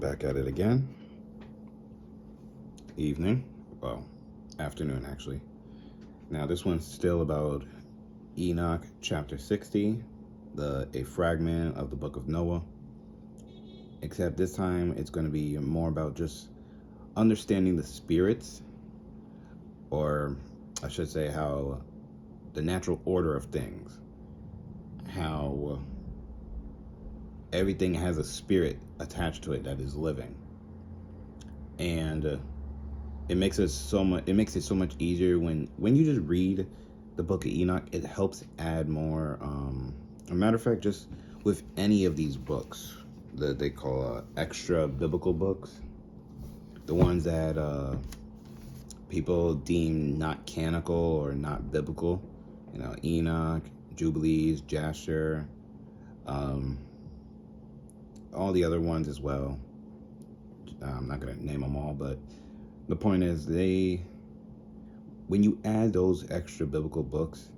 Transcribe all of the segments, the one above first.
back at it again. Evening. Well, afternoon, actually. Now, this one's still about Enoch chapter 60, a fragment of the book of Noah. Except this time, it's going to be more about just understanding the spirits, or I should say how the natural order of things, how everything has a spirit attached to it that is living. And it makes it so much easier when you just read the book of Enoch. It helps add more. A matter of fact, just with any of these books that they call extra biblical books, the ones that people deem not canonical or not biblical, Enoch, Jubilees, Jasher, all the other ones as well. I'm not going to name them all, but the point is, when you add those extra biblical books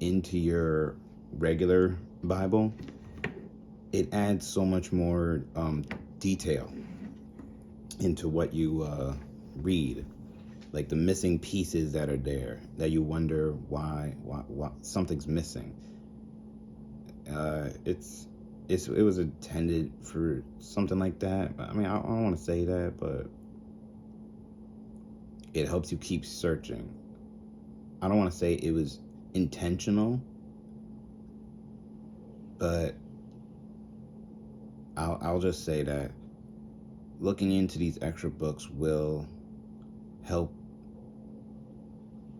into your regular Bible, it adds so much more detail into what you read, like the missing pieces that are there that you wonder why something's missing. It was intended for something like that. I mean, I don't want to say that, but it helps you keep searching. I don't want to say it was intentional, but I'll just say that looking into these extra books will help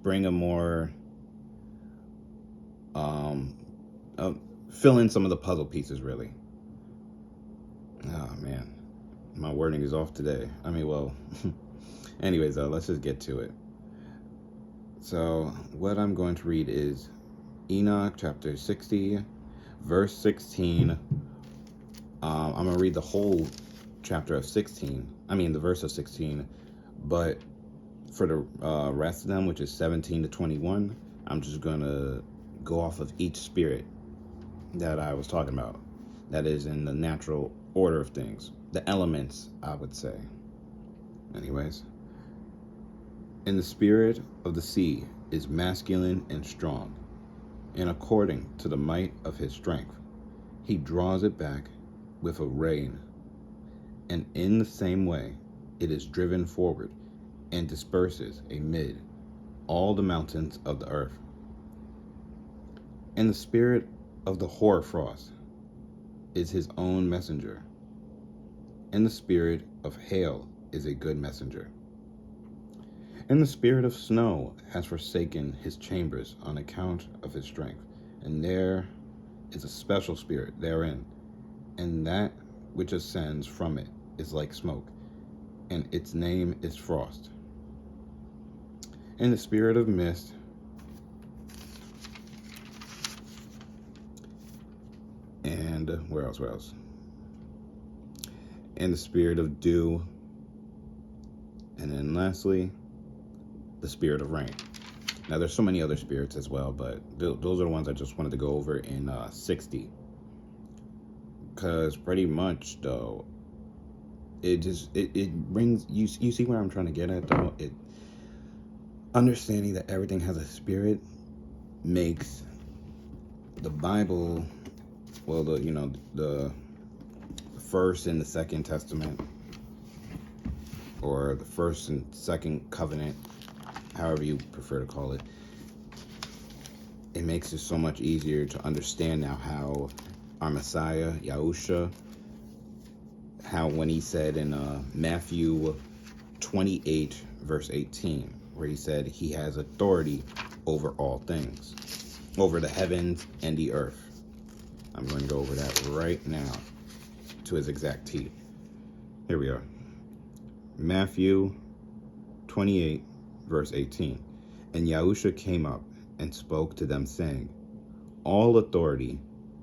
bring a more fill in some of the puzzle pieces, really. Oh man, my wording is off today. I mean, well, anyways, let's just get to it. So what I'm going to read is Enoch chapter 60, verse 16. I'm going to read the whole chapter of 16. I mean, the verse of 16. But for the rest of them, which is 17 to 21, I'm just going to go off of each spirit that I was talking about. That is in the natural order of things. The elements, I would say. Anyways. And the spirit of the sea is masculine and strong, and according to the might of his strength, he draws it back with a rein, and in the same way it is driven forward and disperses amid all the mountains of the earth. And the spirit of the hoarfrost is his own messenger, and the spirit of hail is a good messenger. And the spirit of snow has forsaken his chambers on account of his strength, and there is a special spirit therein, and that which ascends from it is like smoke, and its name is frost. And the spirit of mist and where else? And the spirit of dew, and then lastly, the spirit of rain. Now, there's so many other spirits as well, but those are the ones I just wanted to go over in 60. Because pretty much, though, it brings, you see where I'm trying to get at, though? Understanding that everything has a spirit makes the Bible, well, the first and the second testament, or the first and second covenant, however you prefer to call it, it makes it so much easier to understand now how our Messiah, Yahusha, how when he said in Matthew 28, verse 18, where he said he has authority over all things, over the heavens and the earth. I'm going to go over that right now to his exact T. Here we are. Matthew 28, verse 18. And Yahusha came up and spoke to them, saying, all authority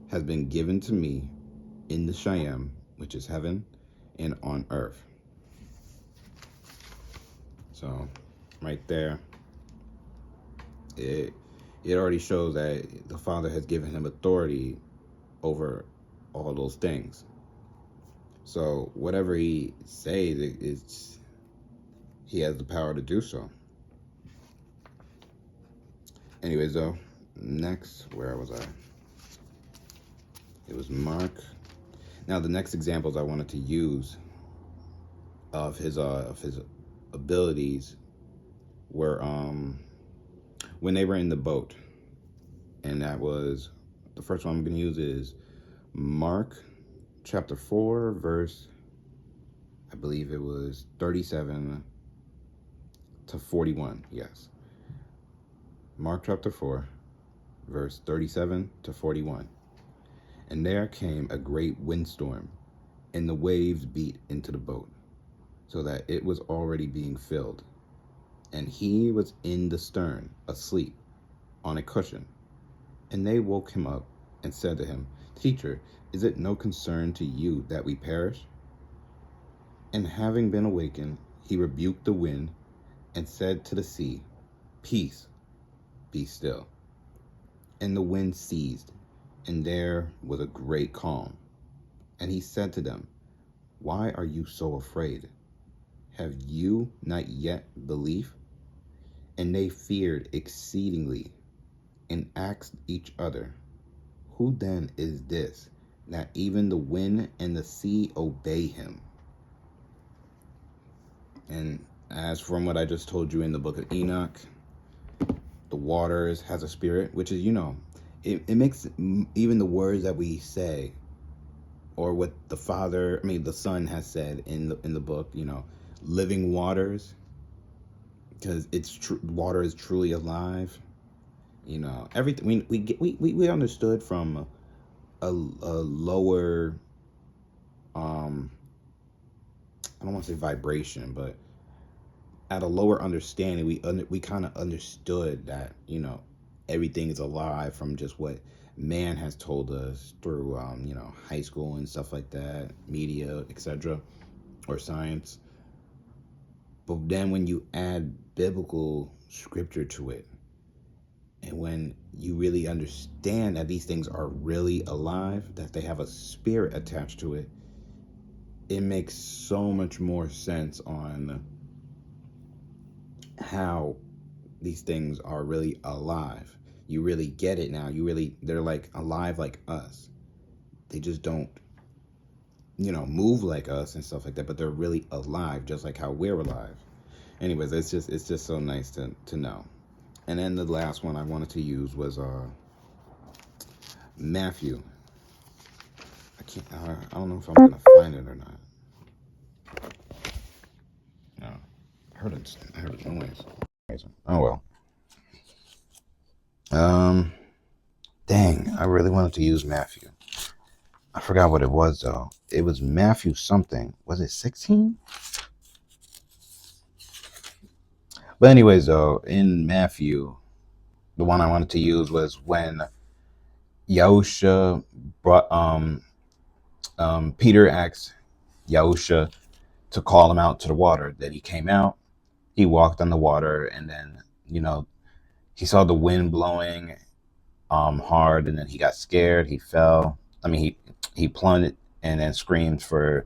has been given to me in the Shyam, which is heaven, and on earth. So, right there, it already shows that the Father has given him authority over all those things. So whatever he says, he has the power to do so. Anyways, though, next, where was I? It was Mark. Now, the next examples I wanted to use of his abilities were when they were in the boat, and that was the first one I'm going to use is Mark chapter 4, verse, I believe it was 37 to 41. Yes, Mark chapter 4, verse 37 to 41. And there came a great windstorm, and the waves beat into the boat, so that it was already being filled. And he was in the stern, asleep, on a cushion. And they woke him up and said to him, Teacher, is it no concern to you that we perish? And having been awakened, he rebuked the wind and said to the sea, Peace, be still. And the wind ceased, and there was a great calm. And he said to them, Why are you so afraid? Have you not yet believed? And they feared exceedingly, and asked each other, Who then is this, that even the wind and the sea obey him? And as from what I just told you in the book of Enoch, the waters has a spirit, which is, it makes even the words that we say, or what the Son has said in the book, living waters, because it's true. Water is truly alive. Everything we understood from a lower, I don't want to say vibration, but at a lower understanding, we kind of understood that everything is alive from just what man has told us through high school and stuff like that, media, etc., or science. But then when you add biblical scripture to it, and when you really understand that these things are really alive, that they have a spirit attached to it, it makes so much more sense on how these things are really alive. You really get it now. They're like alive like us. They just don't, move like us and stuff like that, but they're really alive, just like how we're alive. Anyways, it's just so nice to know. And then the last one I wanted to use was Matthew. I don't know if I'm gonna find it or not. No, I heard a noise. Oh well. Dang, I really wanted to use Matthew. I forgot what it was though. It was Matthew something. Was it 16? But anyways though, in Matthew, the one I wanted to use was when Yahusha brought Peter asked Yahusha to call him out to the water. Then he came out, he walked on the water, and then he saw the wind blowing hard, and then he got scared. He fell. He plunged and then screamed for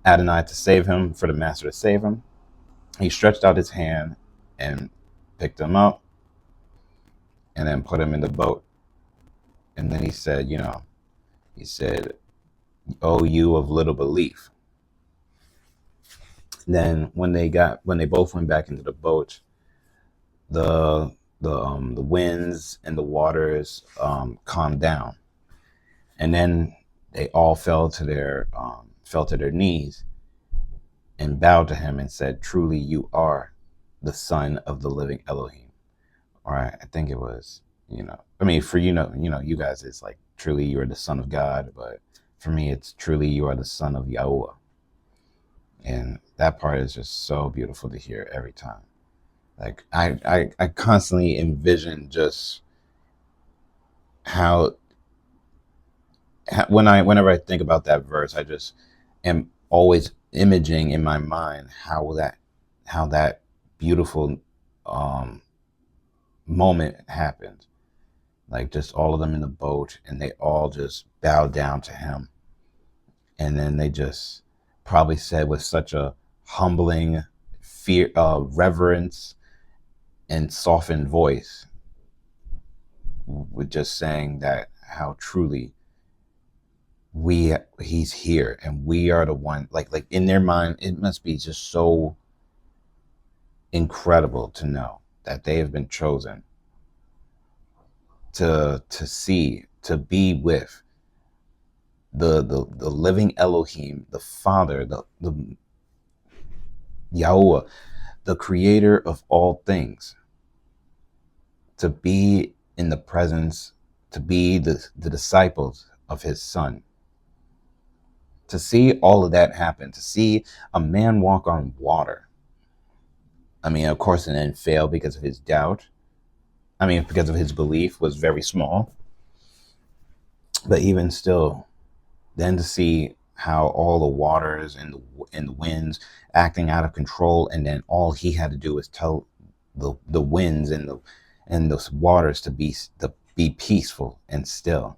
Adonai to save him, for the master to save him. He stretched out his hand and picked him up, and then put him in the boat. And then he said, "Oh, you of little belief." Then when they both went back into the boat, the winds and the waters calmed down, and then they all fell to their knees and bowed to him and said, "Truly, you are the Son of the living Elohim." Or I think it was, for you guys, it's like, "Truly, you are the Son of God," but for me, it's, "Truly, you are the Son of Yahuwah." And that part is just so beautiful to hear every time. Like I constantly envision just how whenever I think about that verse, I just am always imaging in my mind how that beautiful moment happened. Like just all of them in the boat, and they all just bowed down to him, and then they just probably said with such a humbling fear, reverence, and softened voice, with just saying that how truly he's here and we are the one. Like in their mind, it must be just so incredible to know that they have been chosen to see, to be with the living Elohim, the Father, the Yahuwah, the creator of all things, to be in the presence, to be the disciples of his son, to see all of that happen, to see a man walk on water. I mean, of course, and then fail because of his doubt. I mean, because of his belief was very small. But even still, then to see how all the waters and the winds acting out of control, and then all he had to do was tell the winds and the waters to be peaceful and still,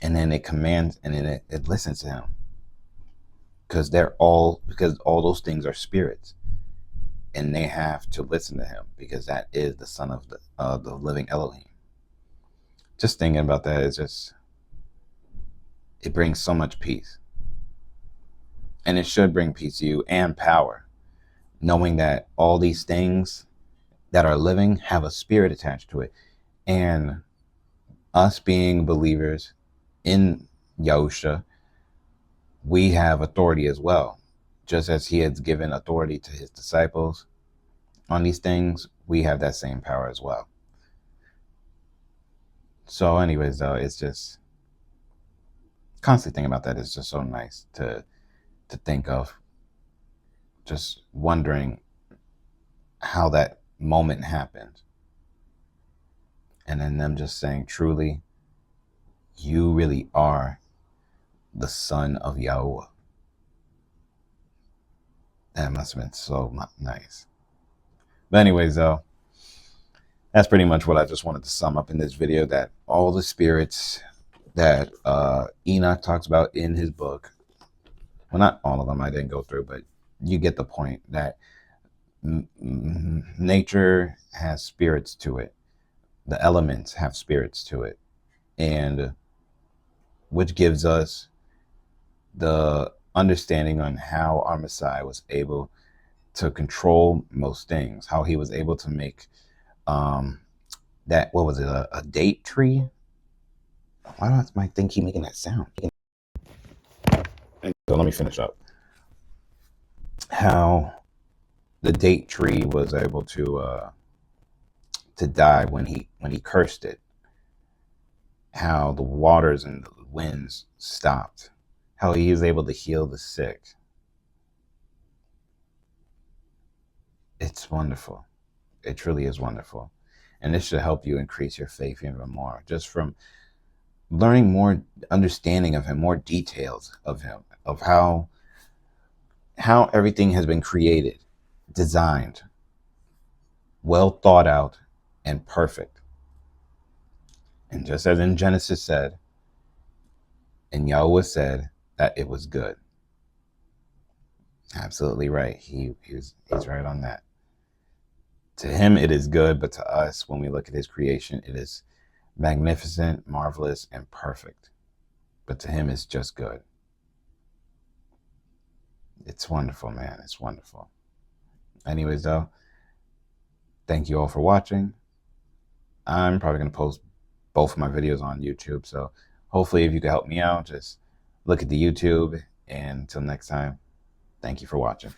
and then it commands, and then it listens to him, because all those things are spirits, and they have to listen to him because that is the son of the living Elohim. Just thinking about that is just, it brings so much peace. And it should bring peace to you and power, knowing that all these things that are living have a spirit attached to it. And us being believers in Yahusha, we have authority as well. Just as he has given authority to his disciples on these things, we have that same power as well. So anyways, though, it's just constantly thinking about that is just so nice to think of, just wondering how that moment happened. And then them just saying, truly, you really are the son of Yahuwah. That must have been so nice. But anyways, though, that's pretty much what I just wanted to sum up in this video, that all the spirits that Enoch talks about in his book, well, not all of them, I didn't go through, but you get the point, that nature has spirits to it. The elements have spirits to it, and which gives us the understanding on how our Messiah was able to control most things, how he was able to make that, what was it, a date tree? Why does my thing keep making that sound? So let me finish up. How the date tree was able to die when he cursed it. How the waters and the winds stopped. How he was able to heal the sick. It's wonderful. It truly is wonderful. And this should help you increase your faith even more, just from learning more understanding of him, more details of him, of how everything has been created, designed, well thought out, and perfect. And just as in Genesis said, and Yahweh said that it was good. Absolutely right. He's right on that. To him it is good, but to us, when we look at his creation, it is magnificent, marvelous, and perfect. But to him, it's just good. It's wonderful, man. It's wonderful. Anyways, though, thank you all for watching. I'm probably going to post both of my videos on YouTube, so hopefully if you could help me out, just look at the YouTube. And until next time, thank you for watching.